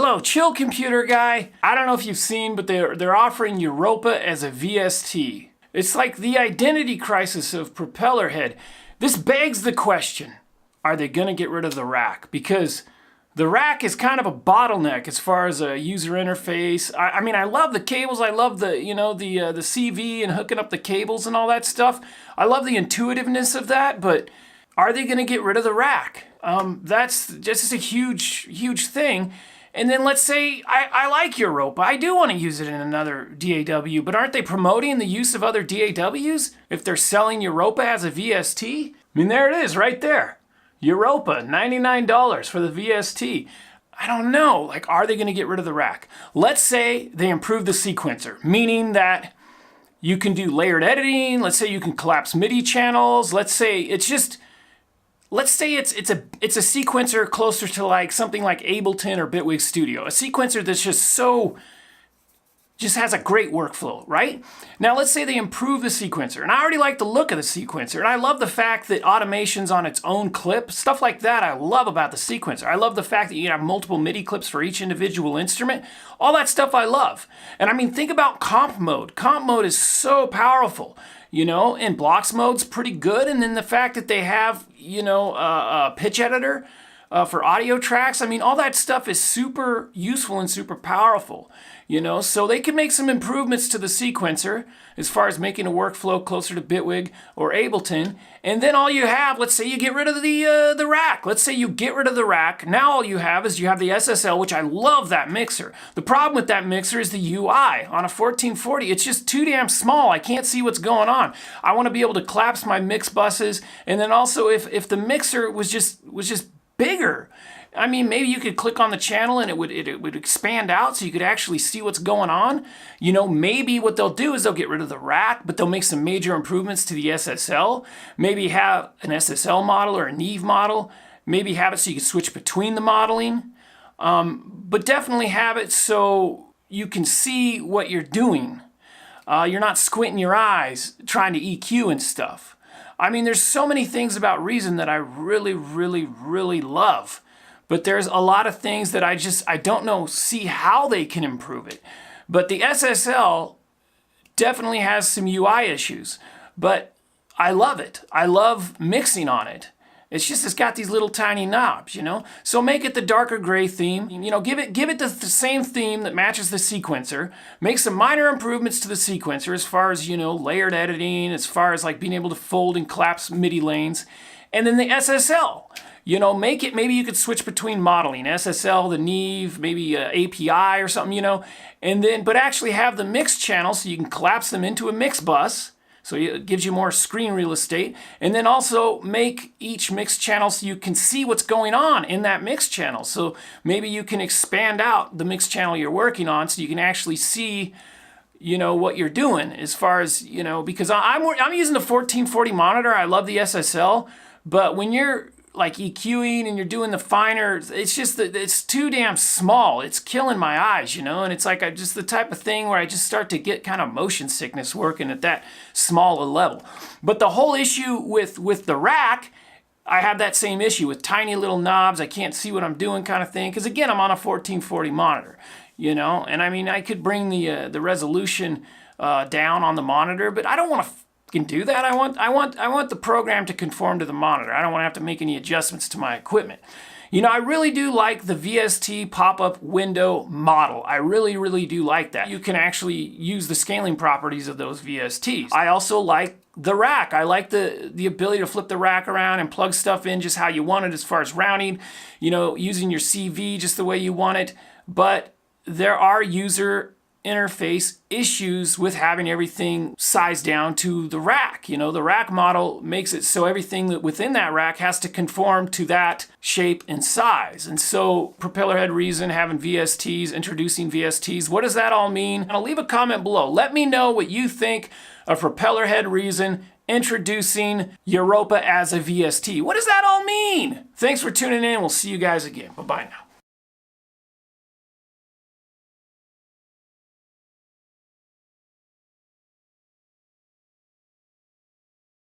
Hello, Chill Computer Guy. I don't know if you've seen, but they're offering Europa as a VST. It's like the identity crisis of Propellerhead. This begs the question, are they gonna get rid of the rack? Because the rack is kind of a bottleneck as far as a user interface. I mean, I love the cables. I love the CV and hooking up the cables and all that stuff. I love the intuitiveness of that, but are they gonna get rid of the rack? That's just a huge thing. And then let's say I like Europa. I do want to use it in another DAW, but aren't they promoting the use of other DAWs if they're selling Europa as a VST? I mean, there it is right there. Europa, $99 for the VST. I don't know, like, are they going to get rid of the rack? Let's say they improve the sequencer, meaning that you can do layered editing. Let's say you can collapse MIDI channels. Let's say it's a sequencer closer to like something like Ableton or Bitwig Studio. A sequencer that's just has a great workflow, right? Now let's say they improve the sequencer, and I already like the look of the sequencer, and I love the fact that automation's on its own clip. Stuff like that I love about the sequencer. I love the fact that you can have multiple MIDI clips for each individual instrument. All that stuff I love. And I mean, think about comp mode. Comp mode is so powerful. You know, and blocks mode's pretty good, and then the fact that they have, a pitch editor for audio tracks, I mean, all that stuff is super useful and super powerful, so they can make some improvements to the sequencer as far as making a workflow closer to Bitwig or Ableton, and then all you have, let's say you get rid of the rack. Let's say you get rid of the rack. Now all you have is you have the SSL, which I love that mixer. The problem with that mixer is the UI. On a 1440, it's just too damn small. I can't see what's going on. I want to be able to collapse my mix buses, and then also if the mixer was just bigger, I mean, maybe you could click on the channel and it would expand out so you could actually see what's going on. Maybe what they'll do is they'll get rid of the rack, but they'll make some major improvements to the SSL. Maybe have an SSL model or a Neve model. Maybe have it so you can switch between the modeling. But definitely have it so you can see what you're doing. You're not squinting your eyes trying to EQ and stuff. I mean, there's so many things about Reason that I really love. But there's a lot of things that I don't see how they can improve it. But the SSL definitely has some UI issues. But I love it. I love mixing on it. It's got these little tiny knobs, So make it the darker gray theme. Give it the same theme that matches the sequencer. Make some minor improvements to the sequencer as far as, layered editing, as far as like being able to fold and collapse MIDI lanes. And then the SSL. Make it, maybe you could switch between modeling, SSL, the Neve, maybe API or something, but actually have the mix channel so you can collapse them into a mix bus. So it gives you more screen real estate. And then also make each mix channel so you can see what's going on in that mix channel. So maybe you can expand out the mix channel you're working on so you can actually see, what you're doing as far as, because I'm using the 1440 monitor. I love the SSL, but when you're like EQing and you're doing the finer, it's just that it's too damn small. It's killing my eyes, and it's like just the type of thing where I just start to get kind of motion sickness working at that small a level. But the whole issue with the rack, I have that same issue with tiny little knobs. I can't see what I'm doing kind of thing, because again, I'm on a 1440 monitor, and I mean, I could bring the resolution down on the monitor, but I don't want to can do that. I want the program to conform to the monitor. I don't want to have to make any adjustments to my equipment. I really do like the VST pop-up window model. I really do like that. You can actually use the scaling properties of those VSTs. I also like the rack. I like the ability to flip the rack around and plug stuff in just how you want it as far as rounding, using your CV just the way you want it. But there are user interface issues with having everything sized down to the rack. The rack model makes it so everything that within that rack has to conform to that shape and size. And so Propellerhead Reason having VSTs, introducing VSTs, what does that all mean? And I'll leave a comment below. Let me know what you think of Propellerhead Reason introducing Europa as a VST. What does that all mean? Thanks for tuning in. We'll see you guys again. Bye-bye now.